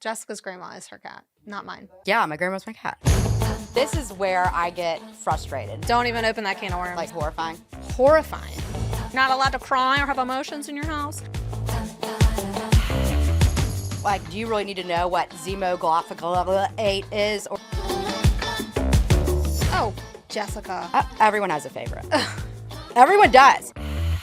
Jessica's grandma is her cat, not mine. Yeah, my grandma's my cat. This is where I get frustrated. Don't even open that can of worms. Like horrifying. Horrifying. Not allowed to cry or have emotions in your house? Like, do you really need to know what Zymoglophicate is? Or Oh, Jessica. everyone has a favorite. Everyone does.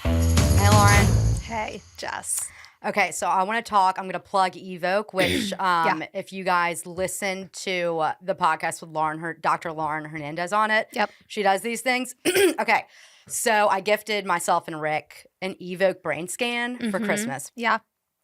Hey, Lauren. Hey, Jess. Okay, so I want to talk. I'm going to plug Evoke, which if you guys listen to the podcast with Dr. Lauren Hernandez on it, Yep. She does these things. Okay, so I gifted myself and Rick an Evoke brain scan for Christmas. Yeah.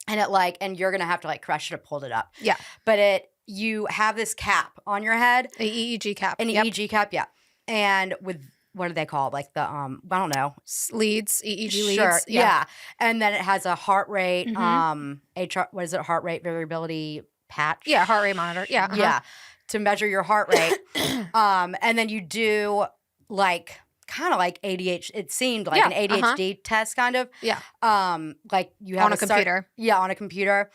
And and you're going to have to crush it. I pulled it up. Yeah. But you have this cap on your head. An EEG cap. An EEG cap, yeah. And with, what are they called? Like the, I don't know. Leads, EEG leads. Sure, yeah. And then it has a heart rate, what is it, heart rate variability patch? Yeah, heart rate monitor. Yeah. Yeah, to measure your heart rate. And then you do kind of like ADHD. It seemed like an ADHD test, kind of. Yeah. Like you have on a computer. On a computer.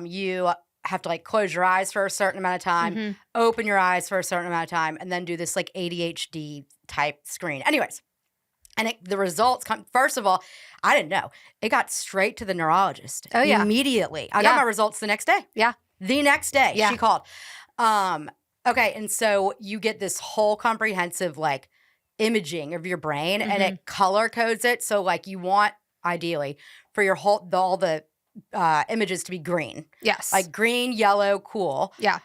You have to close your eyes for a certain amount of time, open your eyes for a certain amount of time, and then do this ADHD type screen. Anyways, and the results come. First of all, I didn't know. It got straight to the neurologist. Oh yeah, immediately. I got my results the next day. Yeah, the next day she called. Okay, and so you get this whole comprehensive imaging of your brain, and it color codes it. So you want ideally for your all the images to be green. Yes. Green, yellow, cool. Yeah.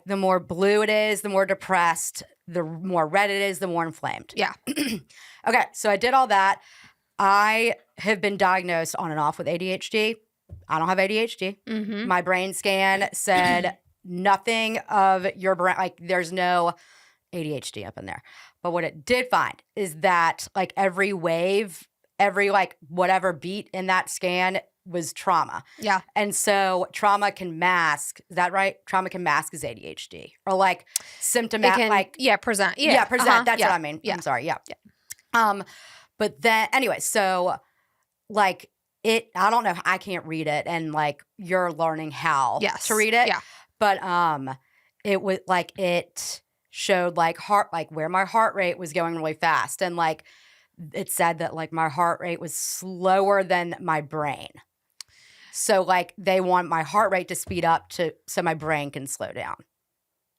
The more blue it is, the more depressed. The more red it is, the more inflamed. Yeah. Okay, so I did all that. I have been diagnosed on and off with ADHD. I don't have ADHD. My brain scan said nothing of your brain. There's no ADHD up in there. But what it did find is that every wave, every whatever beat in that scan was trauma. Yeah. And so trauma can mask, is that right? Trauma can mask as ADHD or symptomatic. Present. Yeah, present. That's what I mean. Yeah. I'm sorry. Yeah. But then anyway, so I don't know, I can't read it, and you're learning how to read it. Yeah. But it was it showed where my heart rate was going really fast, and it said that my heart rate was slower than my brain. So they want my heart rate to speed up so my brain can slow down.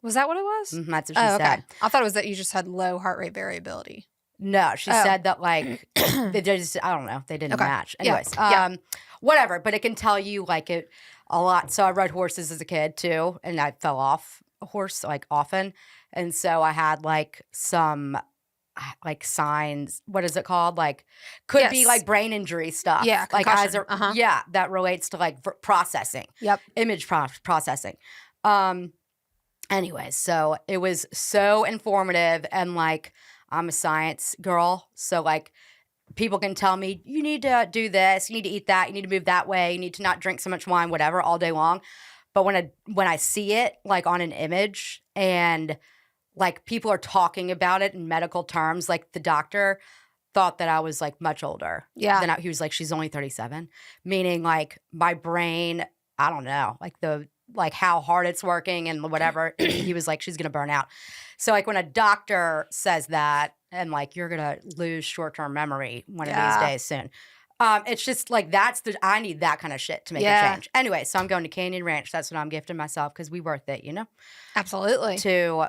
Was that what it was? That's what she said. I thought it was that you just had low heart rate variability. No, she said that they just, I don't know, they didn't match. Anyways, whatever. But it can tell you it a lot. So I rode horses as a kid too, and I fell off a horse often, and so I had some signs. What is it called? Could be brain injury stuff. Yeah, concussion. That relates to processing. Yep. Image processing. Anyways, so it was so informative, and I'm a science girl, so people can tell me, you need to do this, you need to eat that, you need to move that way, you need to not drink so much wine, whatever, all day long. But when I see it on an image, and people are talking about it in medical terms, the doctor thought that I was much older. Yeah. He was she's only 37, meaning my brain, I don't know, how hard it's working and whatever. He was she's gonna burn out. So when a doctor says that, and you're gonna lose short-term memory one of these days soon. It's just I need that kind of shit to make a change. Anyway, so I'm going to Canyon Ranch. That's what I'm gifting myself, because we worth it, Absolutely. To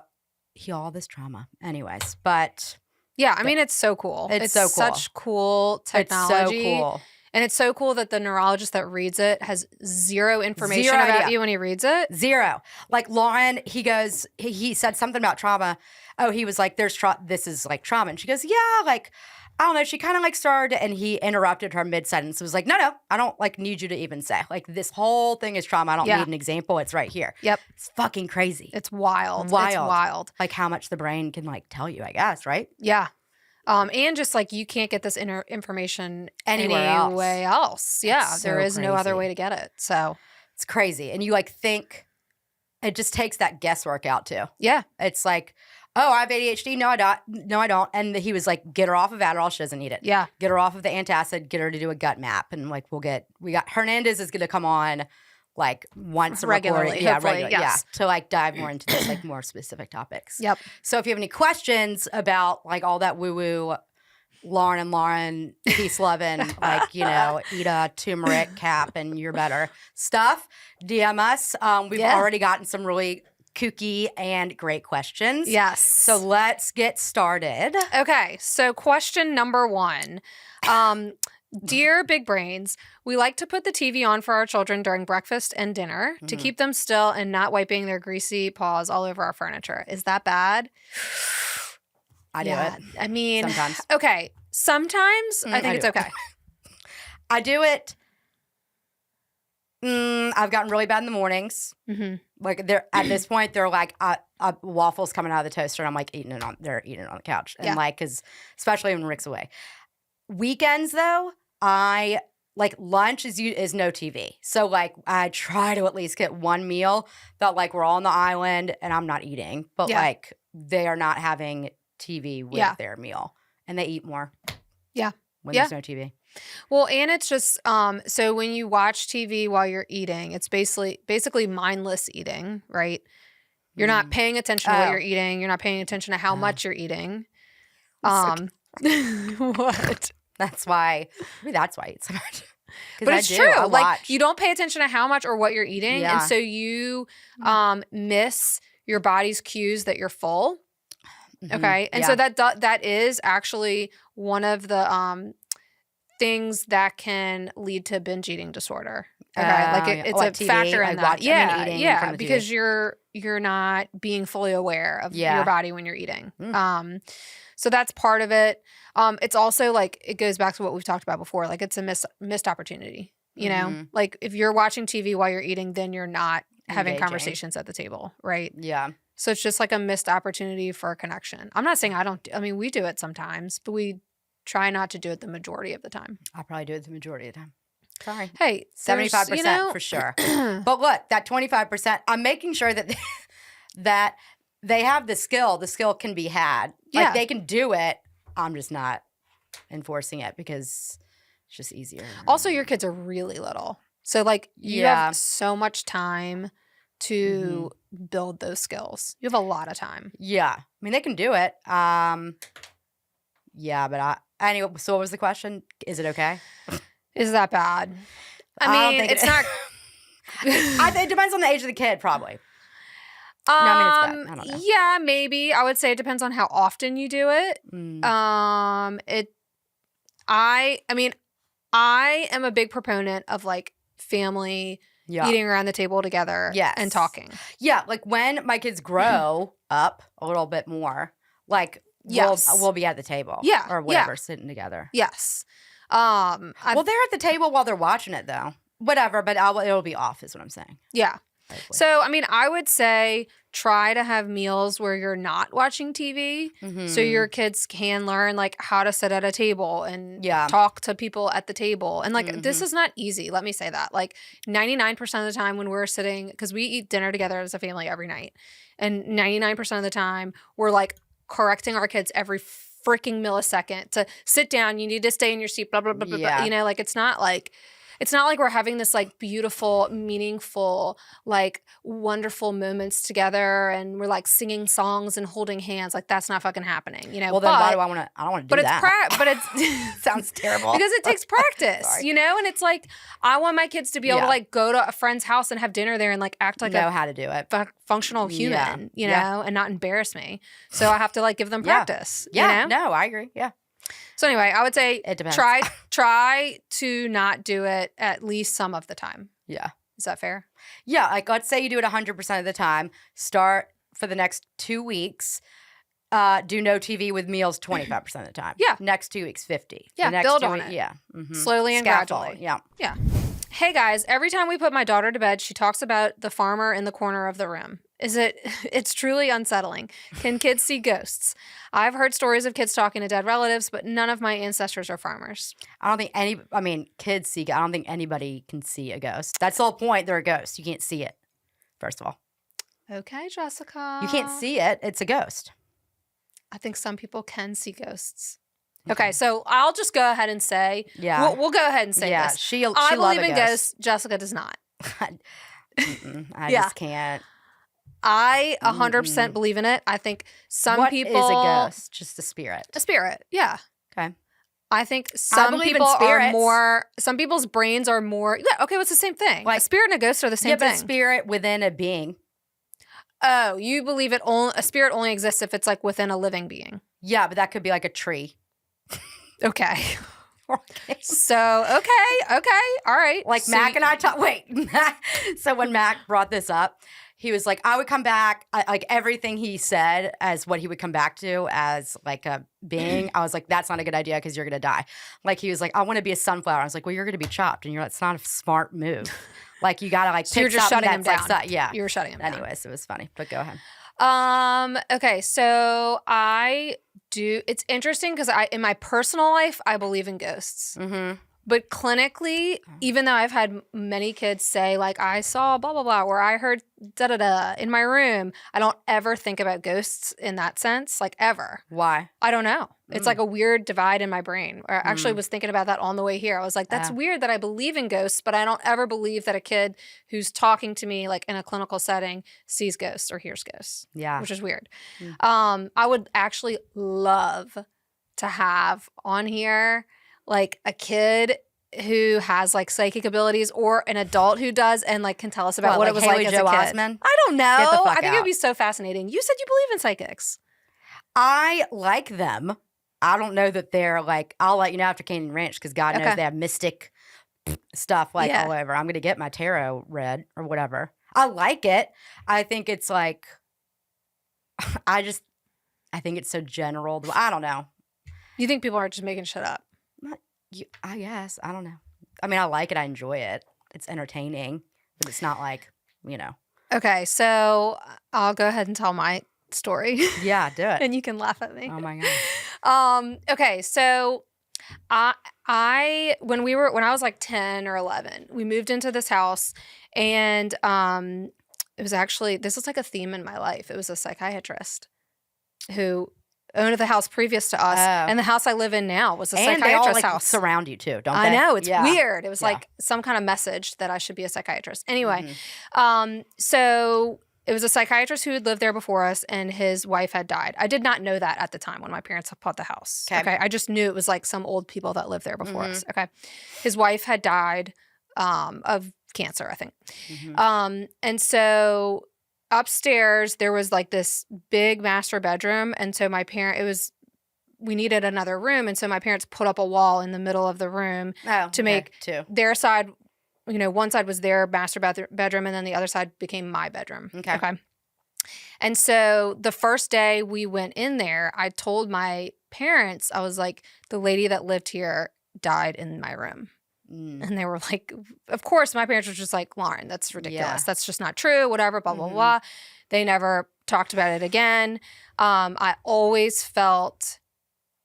heal all this trauma. Anyways, but yeah, I mean, it's so cool. It's so cool. Such cool technology. It's so cool. And it's so cool that the neurologist that reads it has zero information about you when he reads it. Zero. Lauren, he said something about trauma. Oh, he was this is trauma. And she goes, yeah, I don't know. She kind of started, and he interrupted her mid-sentence. It was no, I don't need you to even say. This whole thing is trauma. I don't need an example. It's right here. Yep. It's fucking crazy. It's wild. It's wild. How much the brain can tell you, I guess, right? Yeah. And just you can't get this information anywhere else. Yeah. So there is crazy. no other way to get it. So it's crazy. And you think it just takes that guesswork out too. Yeah. It's oh, I have ADHD. No, I don't. No, I don't. And he was get her off of Adderall. She doesn't need it. Yeah. Get her off of the antacid. Get her to do a gut map. And we got Hernandez is going to come on like once a Regularly, recording. hopefully, Regularly. yes. To like dive more into this, like more specific topics. Yep. So if you have any questions about like all that woo-woo, Lauren, peace loving, like, you know, eat a turmeric cap and you're better stuff, DM us. We've already gotten some really kooky and great questions. Yes. So let's get started. Okay. So question number 1. Dear Big Brains, we like to put the TV on for our children during breakfast and dinner to keep them still and not wiping their greasy paws all over our furniture. Is that bad? I do it. I mean, sometimes. Okay. Sometimes I think it's okay. I do it. I've gotten really bad in the mornings. Like they're at this point, they're like waffles coming out of the toaster, and I'm like they're eating it on the couch, and like because especially when Rick's away. Weekends though, I like lunch is no TV, so like I try to at least get one meal that like we're all on the island and I'm not eating, but like they are not having TV with their meal, and they eat more. Yeah, when there's no TV. Well, and it's just so when you watch TV while you're eating, it's basically mindless eating, right? You're not paying attention to what you're eating. You're not paying attention to how much you're eating. What? That's why. Maybe that's why I eat so much. But it's true. Like you don't pay attention to how much or what you're eating, and so you miss your body's cues that you're full. Okay, and so that is actually one of the things that can lead to binge eating disorder. Okay, like it's a TV, factor in that. Yeah, because you're not being fully aware of your body when you're eating. So that's part of it. It's also like it goes back to what we've talked about before. Like it's a missed opportunity. You know, like if you're watching TV while you're eating, then you're not having conversations at the table, right? Yeah. So it's just like a missed opportunity for a connection. I'm not saying I mean, we do it sometimes, but we try not to do it the majority of the time. I probably do it the majority of the time. Sorry. Hey, 75% for sure. But look, that 25%, I'm making sure that that they have the skill. The skill can be had. Like they can do it. I'm just not enforcing it because it's just easier. Also, your kids are really little. So like you have so much time to build those skills. You have a lot of time. Yeah. I mean, they can do it. Yeah, but anyway, so what was the question? Is it okay? Is that bad? I mean, it's not. It depends on the age of the kid, probably. No, I mean, it's bad. I don't know. Yeah, maybe. I would say it depends on how often you do it. I mean, I am a big proponent of like family eating around the table together and talking. Yeah, like when my kids grow up a little bit more, like we'll be at the table. Yeah. Or whatever, sitting together. Yes. Well, they're at the table while they're watching it though. Whatever, but it'll be off is what I'm saying. Yeah. Hopefully. So, I mean, I would say try to have meals where you're not watching TV so your kids can learn like how to sit at a table and talk to people at the table. And like this is not easy. Let me say that. Like 99% of the time when we're sitting, because we eat dinner together as a family every night, and 99% of the time we're like correcting our kids every freaking millisecond to sit down. You need to stay in your seat, blah, blah, blah, blah, blah. You know, like it's not like we're having this like beautiful, meaningful, like wonderful moments together and we're like singing songs and holding hands. Like that's not fucking happening, you know? Well, then why do I want to, I don't want to do that. But it's sounds terrible. Because it takes practice, you know? And it's like, I want my kids to be able to like go to a friend's house and have dinner there and like act like know how to do it. Functional human, you know, and not embarrass me. So I have to like give them practice. Yeah. You know? No, I agree. Yeah. So anyway, I would say it depends. Try to not do it at least some of the time. Yeah. Is that fair? Yeah. Like let's say you do it 100% of the time. Start for the next 2 weeks. Do no TV with meals 25% of the time. Yeah. Next 2 weeks, 50. Yeah. The next build on it. Yeah. Slowly and gradually. Yeah. Yeah. Hey guys, every time we put my daughter to bed, she talks about the farmer in the corner of the room. It's truly unsettling. Can kids see ghosts? I've heard stories of kids talking to dead relatives, but none of my ancestors are farmers. I don't think kids see, I don't think anybody can see a ghost. That's the whole point. They're a ghost. You can't see it, first of all. Okay, Jessica. You can't see it. It's a ghost. I think some people can see ghosts. Okay, so I'll just go ahead and say, we'll go ahead and say this. She I believe in ghosts. Jessica does not. I just can't. I 100% believe in it. I think some people... What is a ghost? Just a spirit? A spirit, yeah. Okay. I think some people are more... Some people's brains are more... Yeah, okay, it's the same thing. Like, a spirit and a ghost are the same thing. Yeah, but a spirit within a being. Oh, you believe a spirit only exists if it's like within a living being. Yeah, but that could be like a tree. Okay. So, okay, all right. Like, so Mac and I talked... Wait. So when Mac brought this up, he was like, I would come back, like everything he said as what he would come back to as like a being. I was like, that's not a good idea because you're going to die. Like, he was like, I want to be a sunflower. I was like, well, you're going to be chopped. And you're like, it's not a smart move. Like, you got to like, so you're just shutting him down. Like, yeah. You were shutting him down. Anyways, it was funny, but go ahead. Okay, so it's interesting because in my personal life, I believe in ghosts. Mm-hmm. But clinically, even though I've had many kids say, like, I saw blah, blah, blah, or I heard da-da-da in my room, I don't ever think about ghosts in that sense, like, ever. Why? I don't know. It's like a weird divide in my brain. I actually was thinking about that on the way here. I was like, that's weird that I believe in ghosts, but I don't ever believe that a kid who's talking to me, like, in a clinical setting sees ghosts or hears ghosts. Yeah. Which is weird. I would actually love to have on here like a kid who has like psychic abilities or an adult who does and like can tell us about what it was like as a kid. Osmond? I don't know. I think it would be so fascinating. You said you believe in psychics. I like them. I don't know that they're like, I'll let you know after Canyon Ranch because God knows they have mystic stuff like all over. I'm going to get my tarot read or whatever. I like it. I think it's like, I think it's so general. I don't know. You think people are just making shit up? I guess. I don't know. I mean, I like it. I enjoy it. It's entertaining, but it's not like, you know. Okay, so I'll go ahead and tell my story. Yeah, do it. And you can laugh at me. Oh my God. Okay, so when I was like 10 or 11, we moved into this house and it was actually, this was like a theme in my life. It was a psychiatrist who owned the house previous to us, and the house I live in now was a psychiatrist's house. Surround you too, don't they? I know, it's weird. It was like some kind of message that I should be a psychiatrist. Anyway, so it was a psychiatrist who had lived there before us, and his wife had died. I did not know that at the time when my parents bought the house. Okay, I just knew it was like some old people that lived there before us. Okay, his wife had died of cancer, I think, and so upstairs, there was like this big master bedroom. And so we needed another room. And so my parents put up a wall in the middle of the room to make their side, one side was their master bedroom and then the other side became my bedroom. Okay. And so the first day we went in there, I told my parents, I was like, the lady that lived here died in my room. And they were like, of course, my parents were just like, Lauren, that's ridiculous. Yeah. That's just not true, whatever, blah, blah, blah. They never talked about it again. I always felt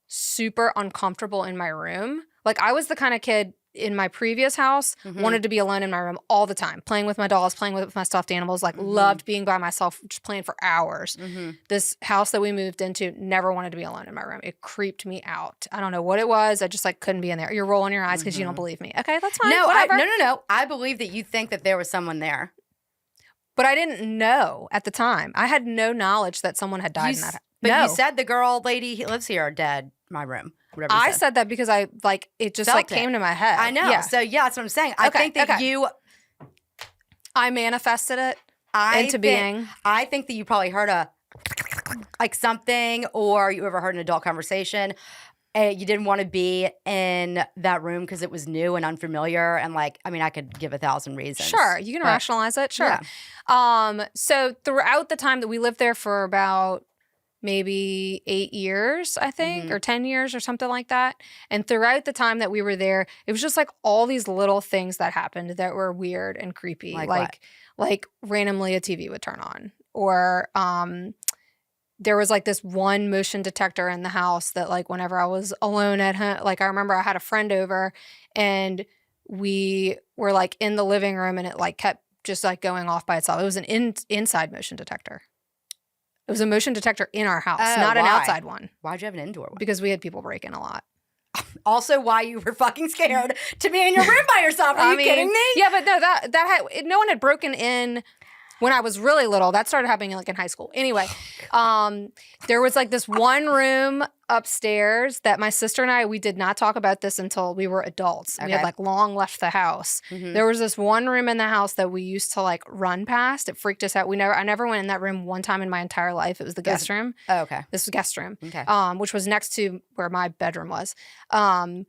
super uncomfortable in my room. Like I was the kind of kid in my previous house, wanted to be alone in my room all the time, playing with my dolls, playing with my stuffed animals, like loved being by myself, just playing for hours. This house that we moved into, never wanted to be alone in my room. It creeped me out. I don't know what it was. I just like couldn't be in there. You're rolling your eyes because you don't believe me. Okay, that's fine. No. I believe that you think that there was someone there. But I didn't know at the time. I had no knowledge that someone had died in that house. But you said the girl lady who lives here are dead. My room. I said that because I like it just like came to my head. I know. Yeah. So that's what I'm saying. I think that I manifested it into being. I think that you probably heard like something, or you ever heard an adult conversation. You didn't want to be in that room because it was new and unfamiliar, and like, I mean, I could give 1,000 reasons. Sure, you can rationalize it. Sure. Yeah. So throughout the time that we lived there for about maybe 8 years, I think, or 10 years or something like that. And throughout the time that we were there, it was just like all these little things that happened that were weird and creepy. Like randomly a TV would turn on, or there was like this one motion detector in the house that like whenever I was alone at home, like I remember I had a friend over and we were like in the living room and it like kept just like going off by itself. It was an inside motion detector. It was a motion detector in our house, not an outside one. Why'd you have an indoor one? Because we had people break in a lot. also why you were fucking scared to be in your room by yourself. Are you kidding me? Yeah, but no, no one had broken in when I was really little. That started happening like in high school. Anyway, there was like this one room upstairs that my sister and we did not talk about this until we were adults. Okay. We had like long left the house. Mm-hmm. There was this one room in the house that we used to like run past. It freaked us out. I never went in that room one time in my entire life. It was the guest room. Oh, okay. This was guest room. Okay. Which was next to where my bedroom was. Why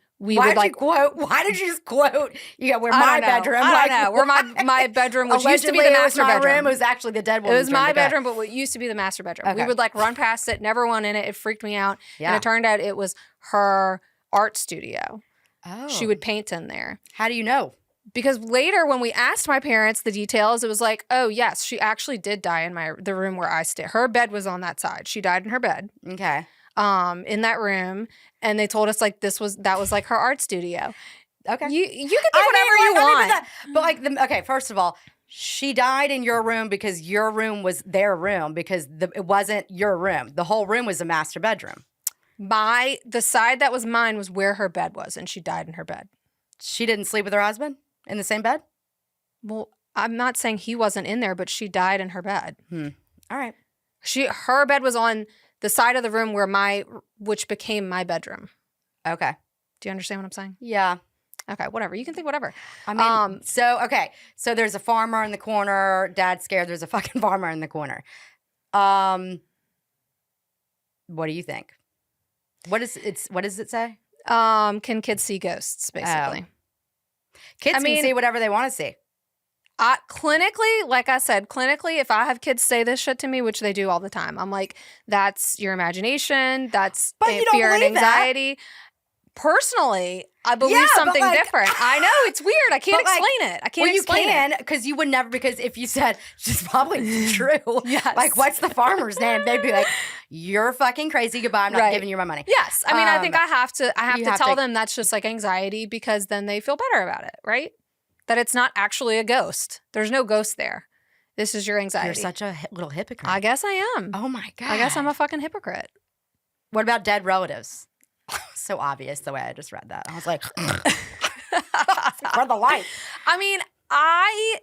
did you just quote? Yeah, where my bedroom. I don't know. Where my bedroom, which used to be the master bedroom. Room, it was actually the dead woman's room. It was my bedroom, but what used to be the master bedroom. Okay. We would like run past it, never went in it. It freaked me out. Yeah. And it turned out it was her art studio. Oh. She would paint in there. How do you know? Because later when we asked my parents the details, it was like, oh, yes, she actually did die in the room where I stayed. Her bed was on that side. She died in her bed. Okay. In that room, and they told us like that was like her art studio. Okay, you can think whatever you want, but like first of all, she died in your room because your room was their room because it wasn't your room. The whole room was a master bedroom. The side that was mine was where her bed was, and she died in her bed. She didn't sleep with her husband in the same bed? Well, I'm not saying he wasn't in there, but she died in her bed. All right. Her bed was on the side of the room which became my bedroom. Okay. Do you understand what I'm saying? Yeah. Okay, whatever. You can think whatever. I mean, so there's a farmer in the corner. Dad's scared there's a fucking farmer in the corner. What do you think? What does it say? Can kids see ghosts, basically? Kids can see whatever they want to see. Clinically, like I said, if I have kids say this shit to me, which they do all the time, I'm like, that's your imagination. That's fear and anxiety. That. Personally, I believe something different. I know, it's weird. I can't explain it. I can't explain it. You can, because you would never, because if you said, it's probably true. Yes. Like, what's the farmer's name? They'd be like, you're fucking crazy. Goodbye. I'm not giving you my money. Yes. I mean, I think I have to tell them that's just like anxiety, because then they feel better about it, right? That it's not actually a ghost. There's no ghost there. This is your anxiety. You're such a little hypocrite. I guess I am. Oh my God. I guess I'm a fucking hypocrite. What about dead relatives? So obvious the way I just read that. I was like, for the life. I mean, I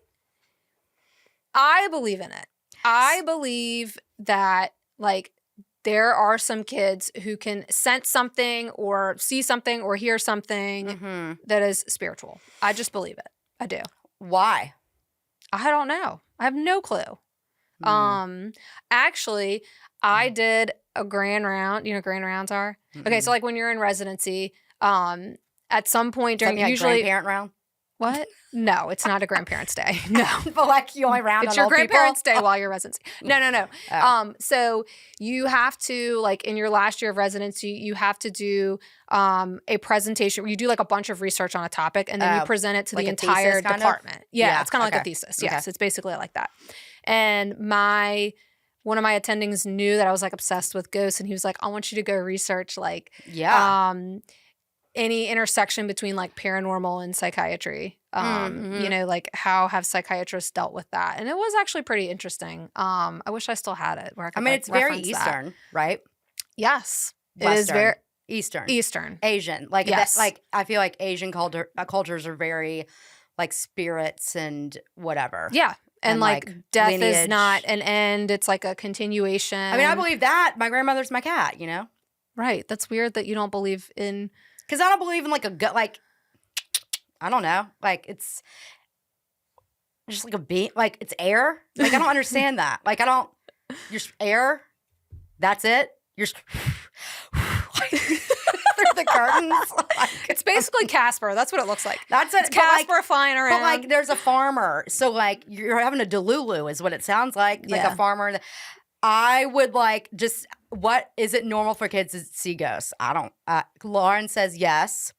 believe in it. I believe that like there are some kids who can sense something or see something or hear something that is spiritual. I just believe it. I do. Why? I don't know. I have no clue. Actually, I did a grand round. You know what grand rounds are? Okay, so like when you're in residency, at some point during usually grandparent round. What? No, it's not a grandparents' day. No, but like you only round. It's your grandparents' day while you're residency. No. Oh. So you have to like in your last year of residency, you have to do a presentation where you do like a bunch of research on a topic, and then you present it to the entire department. Yeah, it's kind of like a thesis. Yes, it's basically like that. And one of my attendings knew that I was like obsessed with ghosts, and he was like, I want you to go research like any intersection between like paranormal and psychiatry. You know, like how have psychiatrists dealt with that? And it was actually pretty interesting. I wish I still had it where I could it's very Eastern, right? Yes. Western. It is very Eastern. Asian. Like yes. Like I feel like Asian cultures are very like spirits and whatever. Yeah. And like death lineage. Is not an end. It's like a continuation. I mean, I believe that. My grandmother's my cat, you know? Right. That's weird that you don't believe in. Because I don't believe in like I don't know. Like it's just like a beat. Like it's air. Like I don't understand that. Like you're air. That's it. You're through the curtains. Like, it's basically Casper. That's what it looks like. That's it. It's Casper flying around. But like there's a farmer. So like you're having a Delulu is what it sounds like. Like a farmer. I would like just, what is it normal for kids to see ghosts? I don't. Lauren says yes.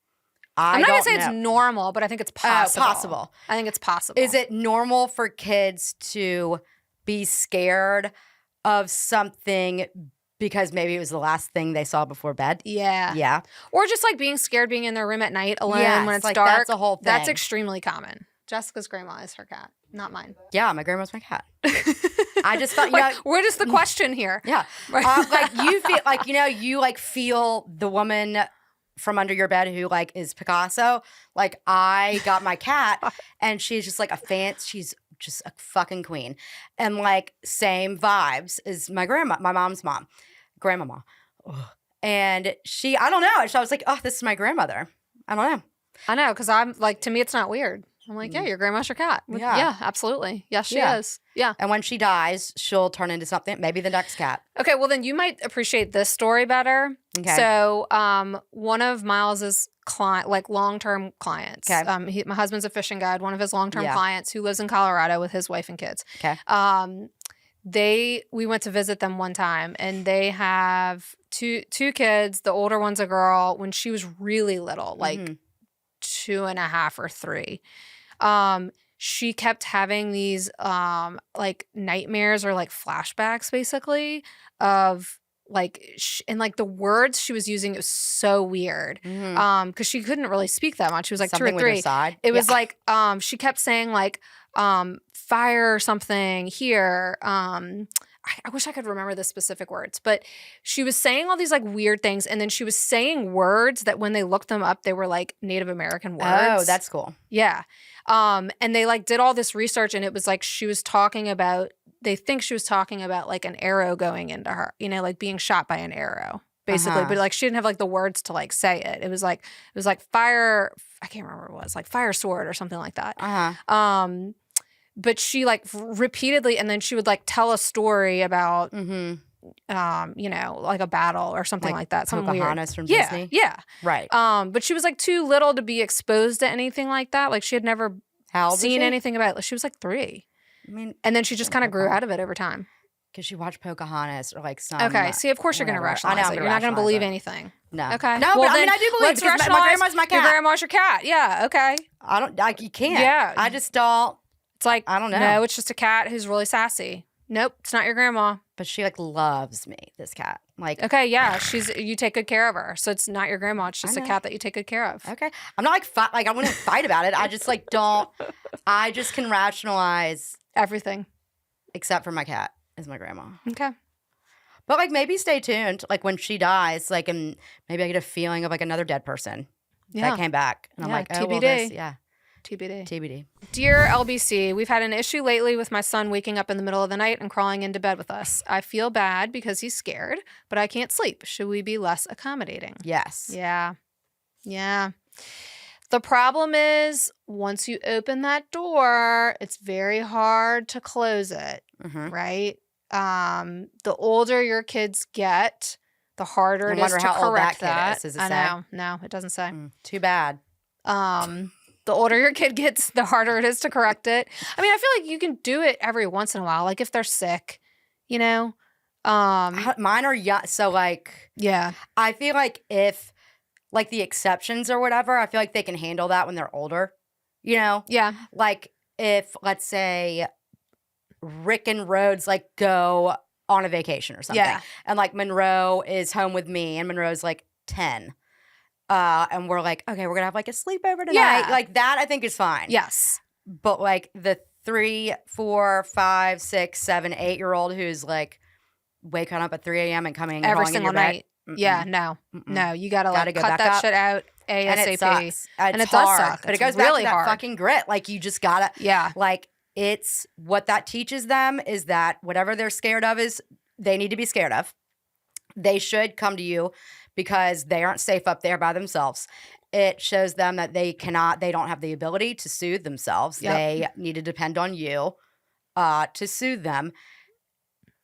I'm not going to say it's normal, but I think it's possible. I think it's possible. Is it normal for kids to be scared of something because maybe it was the last thing they saw before bed? Yeah. Yeah. Or just like being scared being in their room at night alone when it's dark. That's a whole thing. That's extremely common. Jessica's grandma is her cat, not mine. Yeah, my grandma's my cat. I just thought, what is the question here? Yeah. Like you feel like, you like feel the woman from under your bed who like is Picasso. Like I got my cat and she's just like she's just a fucking queen. And like same vibes as my mom's mom, grandmama. Ugh. And I don't know. So I was like, oh, this is my grandmother. I don't know. I know, because I'm like, to me, it's not weird. I'm like, yeah, your grandma's your cat. Yeah, absolutely. Yes, she is. Yeah. And when she dies, she'll turn into something, maybe the next cat. Okay, well, then you might appreciate this story better. Okay. So one of Miles's long-term clients, my husband's a fishing guide, one of his long-term clients who lives in Colorado with his wife and kids. Okay. We went to visit them one time, and they have two kids. The older one's a girl. When she was really little, like 2.5 or 3, she kept having these like nightmares or like flashbacks, basically, of like and like the words she was using, it was so weird because she couldn't really speak that much. She was like something 2 or 3. With her side. It was like she kept saying like fire something here. I wish I could remember the specific words, but she was saying all these like weird things, and then she was saying words that when they looked them up, they were like Native American words. Oh, that's cool. Yeah. And they like did all this research, and it was like they think she was talking about like an arrow going into her, like being shot by an arrow, basically. But like she didn't have like the words to like say it. It was like fire. I can't remember what it was, like fire sword or something like that. But she like repeatedly, and then she would like tell a story about, like a battle or something like that. Something Pocahontas from Disney. Yeah. Right. But she was like too little to be exposed to anything like that. Like she had never seen anything about it. She was like 3. I mean, and then she just kind of grew out of it over time. Because she watched Pocahontas or like some. Okay. See, of course you're going to rationalize it. You're not going to believe anything. No. Okay. No, well, but I mean, I do believe because my grandma's my cat. Your grandma's your cat. Yeah. Okay. You can't. Yeah. I just don't. It's like, I don't know. No, it's just a cat who's really sassy. Nope, it's not your grandma. But she like loves me, this cat. Like, okay, yeah, you take good care of her. So it's not your grandma. It's just a cat that you take good care of. Okay. I'm not like I wouldn't fight about it. I just like don't. I just can rationalize everything. Except for my cat is my grandma. Okay. But like maybe stay tuned. Like when she dies, like and maybe I get a feeling of like another dead person that came back. And I'm like, oh, TBD. Well, TBD. Dear LBC, we've had an issue lately with my son waking up in the middle of the night and crawling into bed with us. I feel bad because he's scared, but I can't sleep. Should we be less accommodating? Yes. Yeah. The problem is once you open that door, it's very hard to close it, right? The older your kids get, the harder it is to correct that. Does it I say? know. No, it doesn't say. Too bad. The older your kid gets, the harder it is to correct it. I mean, I feel like you can do it every once in a while, like if they're sick, Mine are young, so like I feel like if like the exceptions or whatever, I feel like they can handle that when they're older. Yeah. Like if let's say Rick and Rhodes like go on a vacation or something, and like Monroe is home with me, and Monroe's like 10. And we're like, okay, we're gonna have like a sleepover tonight. Yeah. Like that I think is fine. Yes. But like the 3, 4, 5, 6, 7, 8-year-old who's like waking up at 3 a.m. and coming every single night. Yeah, no, you gotta like cut that shit out ASAP. And it sucks. And it hard, does suck. but it goes really back to that hard. fucking grit. Like you just gotta like it's what that teaches them is that whatever they're scared of is they need to be scared of. They should come to you because they aren't safe up there by themselves. It shows them that they don't have the ability to soothe themselves. Yep. They need to depend on you to soothe them.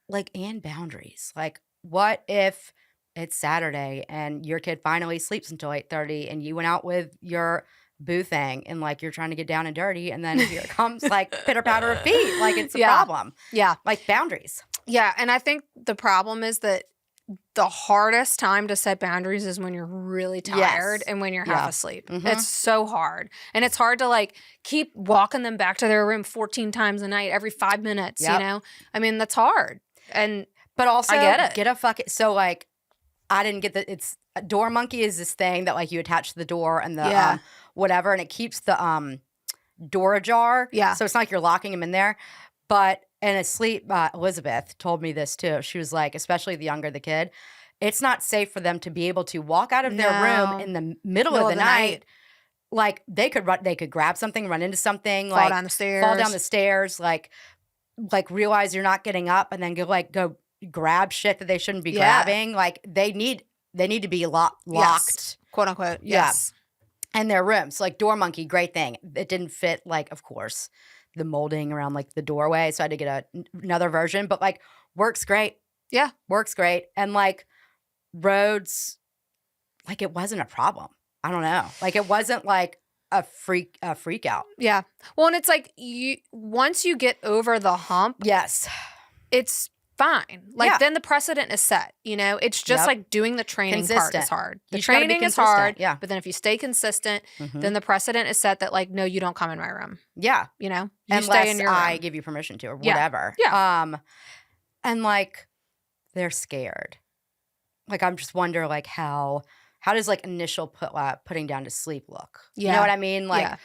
Like, and boundaries. Like, what if it's Saturday and your kid finally sleeps until 8:30 and you went out with your boo thing and like you're trying to get down and dirty and then here comes like pitter patter of feet. Like it's a problem. Yeah. Like boundaries. Yeah. And I think the problem is that the hardest time to set boundaries is when you're really tired and when you're half asleep. It's so hard. And it's hard to like keep walking them back to their room 14 times a night every 5 minutes, I mean, that's hard. But also I get it. So like I didn't get it's a door monkey is this thing that like you attach to the door and the whatever, and it keeps the door ajar. Yeah. So it's not like you're locking them in there. But and asleep, Elizabeth told me this too. She was like, especially the younger the kid, it's not safe for them to be able to walk out of their room in the middle of the night. Like they could grab something, run into something, fall down the stairs, like realize you're not getting up, and then go grab shit that they shouldn't be grabbing. Like they need to be locked, quote unquote. Yes. And their rooms, like door monkey, great thing. It didn't fit, like, of course, the molding around like the doorway, so I had to get another version. But like works great. Yeah, works great. And like Rhodes, like it wasn't a problem. I don't know. Like it wasn't like a freak out. Yeah. Well, and it's like once you get over the hump, yes, it's fine. Like then the precedent is set. You know, it's just like doing the training part is hard. The training is hard. Yeah. But then if you stay consistent, then the precedent is set that like, no, you don't come in my room. Yeah. You know, you stay in your room. I give you permission to or whatever. Yeah. And like they're scared. Like I'm just wonder like how does like initial putting down to sleep look? Yeah. You know what I mean? Like,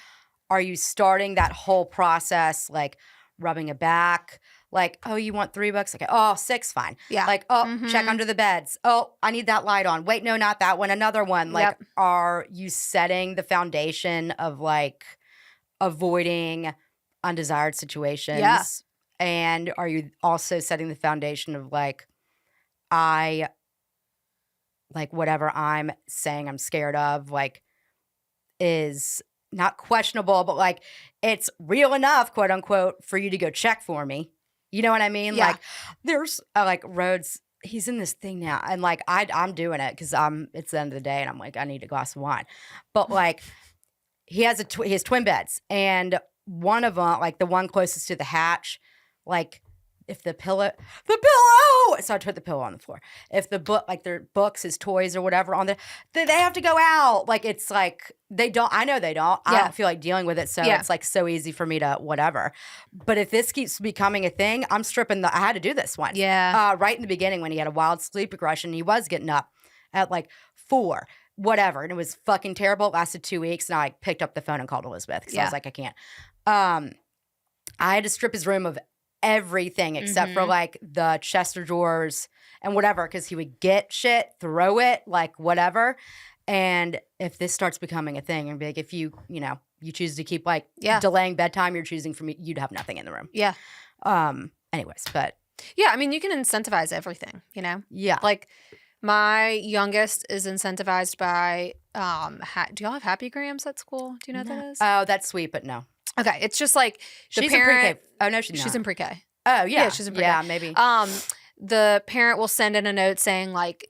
are you starting that whole process like rubbing a back? Like, oh, you want $3? Okay. Oh, 6, fine. Yeah. Like, oh, check under the beds. Oh, I need that light on. Wait, no, not that one. Another one. Like, are you setting the foundation of like avoiding undesired situations? Yeah. And are you also setting the foundation of like, whatever I'm saying I'm scared of, like, is not questionable, but like it's real enough, quote unquote, for you to go check for me. You know what I mean? Yeah. Like there's like Rhodes, he's in this thing now, and like I'm doing it because it's the end of the day, and I'm like I need a glass of wine, but like he has twin beds, and one of them, like the one closest to the hatch, like if the pillow, so I put the pillow on the floor. If the book, like their books, his toys or whatever they have to go out. Like it's like they don't. I know they don't. I don't feel like dealing with it, so it's like so easy for me to whatever. But if this keeps becoming a thing, I'm stripping I had to do this one. Yeah. Right in the beginning when he had a wild sleep regression, he was getting up at like 4, whatever, and it was fucking terrible. It lasted 2 weeks, and I picked up the phone and called Elizabeth because I was like, I can't. I had to strip his room of everything except for like the Chester drawers and whatever, because he would get shit, throw it, like whatever. And if this starts becoming a thing, and be like, if you choose to keep like delaying bedtime, you're choosing for me, you'd have nothing in the room. Yeah. Anyways, but yeah, I mean, you can incentivize everything, you know? Yeah. Like my youngest is incentivized by do y'all have Happy Grams at school? Do you know what that is? Oh, that's sweet, but no. Okay, it's just like she's in pre-K. Oh no, she's in pre-K. Oh yeah, she's in pre-K. Yeah, maybe. The parent will send in a note saying like,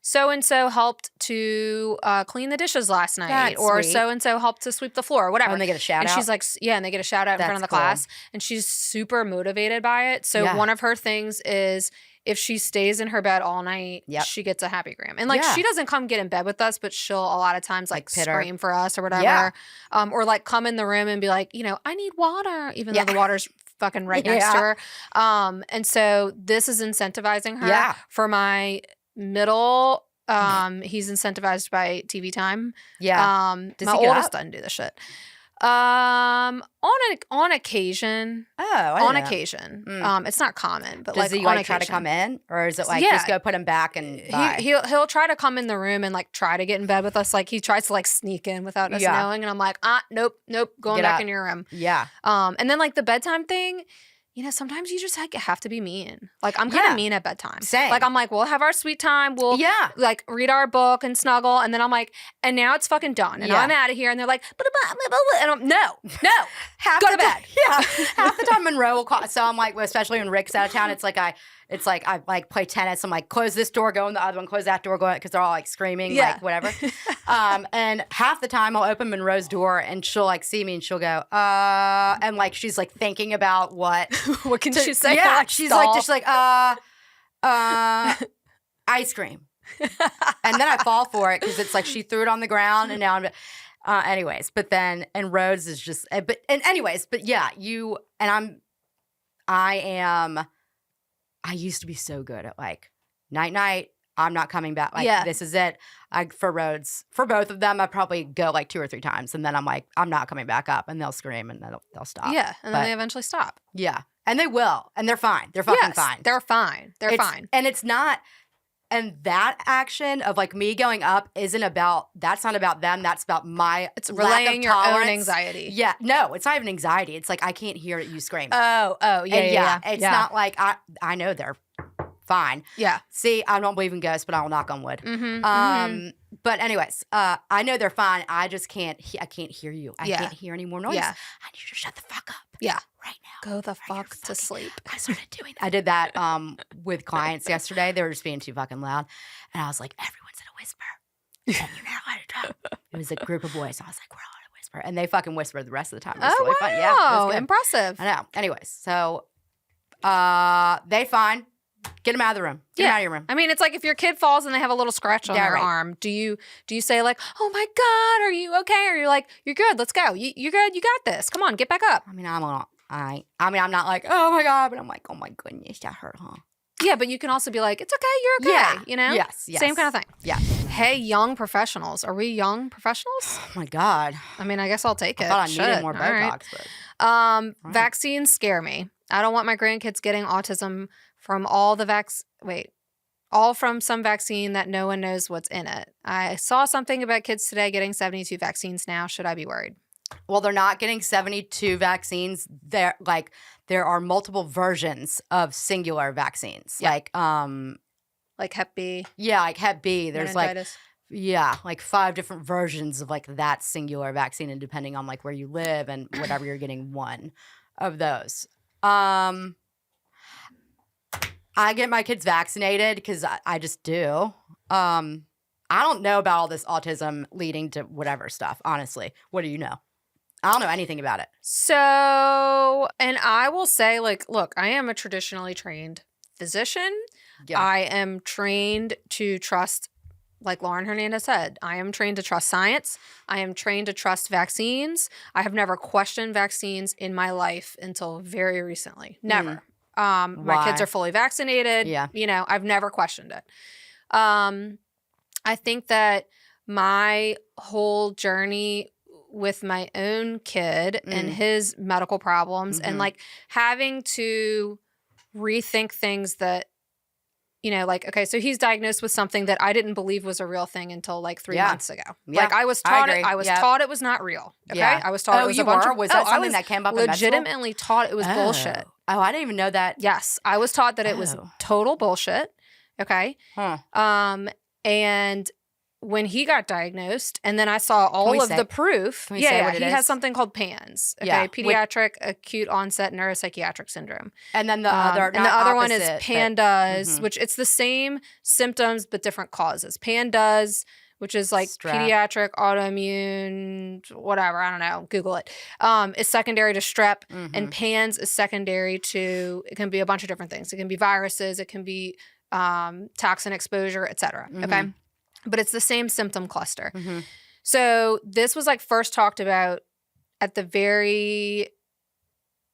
so and so helped to clean the dishes last night, That's or sweet. so and so helped to sweep the floor, or whatever. Oh, and they get a shout out. And she's like, and they get a shout out in front of the class, and she's super motivated by it. So one of her things is, if she stays in her bed all night, she gets a Happy Gram. And like she doesn't come get in bed with us, but she'll a lot of times like scream for us or whatever. Yeah. Or like come in the room and be like, I need water, even though the water's fucking right next to her. And so this is incentivizing her. Yeah. For my middle, he's incentivized by TV time. Yeah. My oldest doesn't do this shit. On occasion. Oh, on occasion. It's not common, but does like he on like try to come in, or is it like just go put him back and bye? He'll try to come in the room and like try to get in bed with us. Like he tries to like sneak in without us knowing, and I'm like, nope, going back in your room. Yeah. And then like the bedtime thing. Sometimes you just like have to be mean. Like I'm kind of mean at bedtime. Same. Like I'm like, we'll have our sweet time. We'll like read our book and snuggle. And then I'm like, and now it's fucking done. And I'm out of here. And they're like, and I'm no, go to bed. Half the time Monroe will call. So I'm like, especially when Rick's out of town, it's like I like play tennis. I'm like, close this door, go in the other one, close that door, go in, because they're all like screaming, like whatever. And half the time I'll open Monroe's door and she'll like see me and she'll go, and like she's like thinking about what can she say? Yeah, like, she's like just like ice cream. And then I fall for it because it's like she threw it on the ground and now I'm anyways, but then and Rhodes is just but yeah, you and I used to be so good at like night. I'm not coming back. Like this is it. For Rhodes, for both of them, I probably go like 2 or 3 times, and then I'm like, I'm not coming back up, and they'll scream, and they'll stop. Yeah, and then they eventually stop. Yeah, and they will, and they're fine. They're fucking fine. They're fine. They're fine. And it's not. And that action of like me going up that's not about them. That's about my It's relaying your own anxiety. Yeah. No, it's not even anxiety. It's like, I can't hear you scream. Yeah. It's not like, I know they're fine. Yeah. See, I don't believe in ghosts, but I will knock on wood. But anyways, I know they're fine. I just can't, I can't hear you. I can't hear any more noise. Yeah. I need you to shut the fuck up. Yeah. Right now. Go the fuck to sleep. I started doing that. I did that with clients yesterday. They were just being too fucking loud. And I was like, everyone's in a whisper. And you're not allowed to talk. It was a group of boys. I was like, we're all in a whisper. And they fucking whispered the rest of the time. It was really fun. Yeah. It was good. Impressive. I know. Anyways, so they fine. Get them out of the room. Get them out of your room. I mean, it's like if your kid falls and they have a little scratch on their arm, do you say like, oh my God, are you okay? Or you're like, you're good, let's go. You're good, you got this. Come on, get back up. I mean, I'm not like, oh my God, but I'm like, oh my goodness, that hurt, huh? Yeah, but you can also be like, it's okay, you're okay. Yeah. You know? Yes. Same kind of thing. Yeah. Hey, young professionals. Are we young professionals? Oh my God. I mean, I guess I'll take it. I thought I needed more Botox. Right. Vaccines scare me. I don't want my grandkids getting autism from all from some vaccine that no one knows what's in it. I saw something about kids today getting 72 vaccines now. Should I be worried? Well, they're not getting 72 vaccines. There are multiple versions of singular vaccines. Yeah. Like Hep B. Yeah, like Hep B. There's meningitis. like 5 different versions of like that singular vaccine, and depending on like where you live and whatever, you're getting one of those. I get my kids vaccinated because I just do. I don't know about all this autism leading to whatever stuff, honestly. What do you know? I don't know anything about it. So, and I will say, like, look, I am a traditionally trained physician. Yeah. I am trained to trust, like Lauren Hernandez said, I am trained to trust science. I am trained to trust vaccines. I have never questioned vaccines in my life until very recently. Never. My kids are fully vaccinated. Yeah. You know, I've never questioned it. I think that my whole journey with my own kid and his medical problems and like having to rethink things that, you know, like, okay, so he's diagnosed with something that I didn't believe was a real thing until like 3 months ago. Yeah. Like I was taught taught it was not real. Okay. Yeah. I was taught it was a bunch of, was that something that came up in legitimately taught it was bullshit. Oh, I didn't even know that. Yes. I was taught that it was total bullshit. Okay. Huh. And when he got diagnosed, and then I saw all of the proof. He has something called PANS. Okay, pediatric acute onset neuropsychiatric syndrome. And then the other one is PANDAS, which it's the same symptoms but different causes. PANDAS, which is like pediatric autoimmune, whatever, I don't know, Google it, is secondary to strep, and PANS is secondary to, it can be a bunch of different things. It can be viruses, it can be toxin exposure, et cetera. Okay. But it's the same symptom cluster. So this was like first talked about at the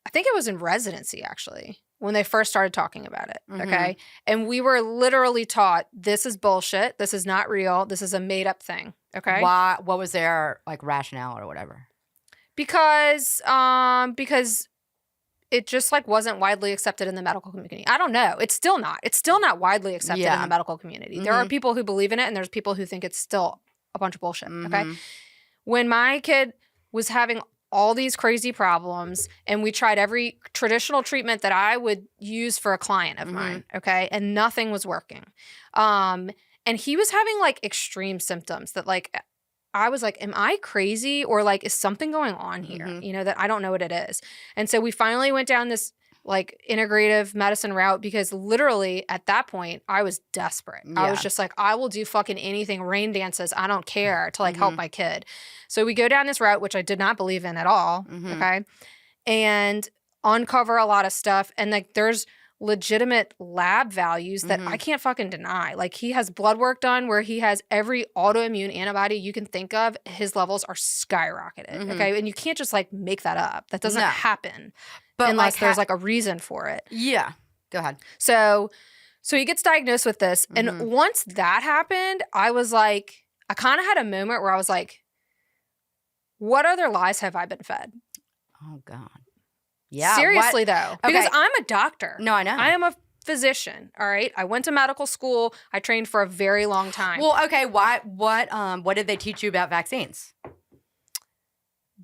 I think it was in residency actually, when they first started talking about it. Okay. And we were literally taught, this is bullshit. This is not real. This is a made up thing. Okay. Why? What was their like rationale or whatever? Because it just like wasn't widely accepted in the medical community. I don't know. It's still not. It's still not widely accepted in the medical community. There are people who believe in it, and there's people who think it's still a bunch of bullshit. Okay. When my kid was having all these crazy problems, and we tried every traditional treatment that I would use for a client of mine, okay, and nothing was working. And he was having like extreme symptoms that like I was like, am I crazy, or like is something going on here, you know, that I don't know what it is. And so we finally went down this like integrative medicine route, because literally at that point I was desperate. I was just like, I will do fucking anything, rain dances, I don't care, to like help my kid. So we go down this route, which I did not believe in at all, okay, and uncover a lot of stuff. And like there's legitimate lab values that I can't fucking deny. Like he has blood work done where he has every autoimmune antibody you can think of. His levels are skyrocketed. Okay. And you can't just like make that up. That doesn't happen. But unless there's like a reason for it. Yeah. Go ahead. So he gets diagnosed with this. And once that happened, I was like, I kind of had a moment where I was like, what other lies have I been fed? Oh God. Yeah. Seriously, though. Because I'm a doctor. No, I know. I am a physician, all right? I went to medical school. I trained for a very long time. Well, okay, what did they teach you about vaccines?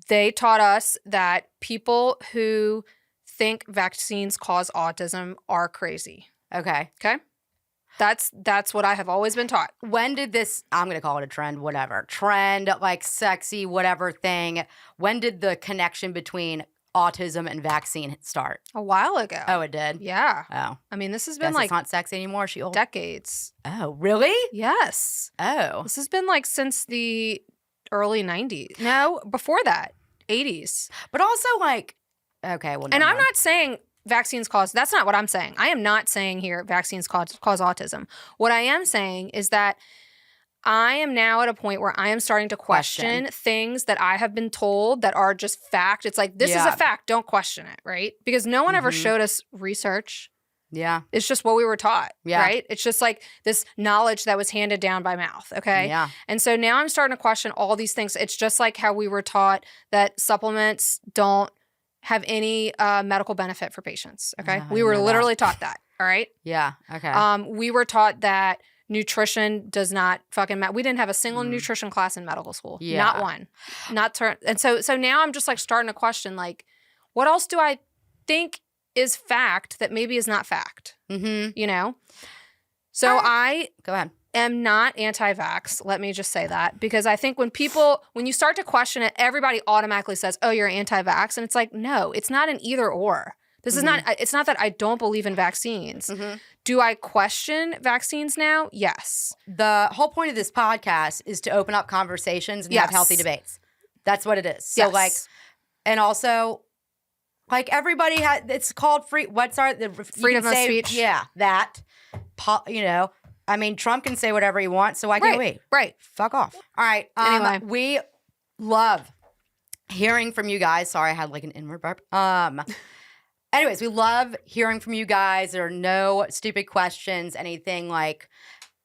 They taught us that people who think vaccines cause autism are crazy. Okay. Okay? That's what I have always been taught. When did this, I'm going to call it a trend, whatever, trend, like sexy, whatever thing, when did the connection between autism and vaccine start? A while ago. Oh, it did? Yeah. Oh. I mean, this has Guess been like it's not sexy anymore. She old? decades. Oh, really? Yes. Oh. This has been like since the early 90s. No, before that, 80s. But also like, okay, well, and I'm not saying vaccines cause, that's not what I'm saying. I am not saying here vaccines cause autism. What I am saying is that I am now at a point where I am starting to question things that I have been told that are just fact. It's like, this is a fact. Don't question it, right? Because no one ever showed us research. Yeah. It's just what we were taught, right? It's just like this knowledge that was handed down by mouth, okay? Yeah. And so now I'm starting to question all these things. It's just like how we were taught that supplements don't have any medical benefit for patients, okay? We were literally taught that, all right? Yeah, okay. We were taught that nutrition does not fucking matter. We didn't have a single nutrition class in medical school. Yeah. Not one. And so now I'm just like starting to question, like, what else do I think is fact that maybe is not fact? Mm-hmm. You know? So Go ahead. am not anti-vax. Let me just say that, because I think when you start to question it, everybody automatically says, oh, you're anti-vax. And it's like, no, it's not an either or. This is not, it's not that I don't believe in vaccines. Mm-hmm. Do I question vaccines now? Yes. The whole point of this podcast is to open up conversations and have healthy debates. That's what it is. So like, and also like everybody it's called freedom of speech. Yeah. That, you know, I mean, Trump can say whatever he wants, so why can't we? Right. Fuck off. All right. Anyway. We love hearing from you guys. Sorry, I had like an inward burp. Anyways, we love hearing from you guys. There are no stupid questions, anything like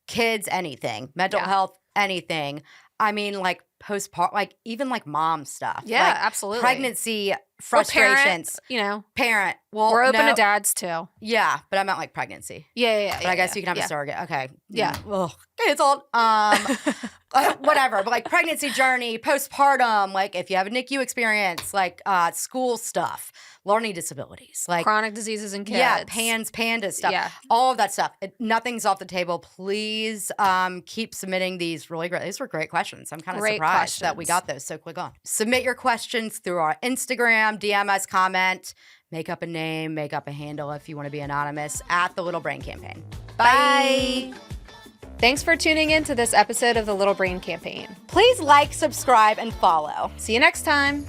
kids, anything, mental health, anything. I mean, like postpartum, like even like mom stuff. Yeah, like absolutely. Pregnancy frustrations. Parent. Well, we're open to dads too. Yeah, but I meant like pregnancy. Yeah. But I guess you can have a surrogate. Okay. Yeah. Ugh. It's old. Whatever. But like pregnancy journey, postpartum, like if you have a NICU experience, like school stuff, learning disabilities, like chronic diseases in kids. Yeah, pandas stuff. Yeah. All of that stuff. Nothing's off the table. Please keep submitting these really great. These were great questions. I'm kind of surprised that we got those so quick on. Submit your questions through our Instagram, DM us, comment, make up a name, make up a handle if you want to be anonymous at The Little Brain Campaign. Bye. Thanks for tuning in to this episode of The Little Brain Campaign. Please like, subscribe, and follow. See you next time.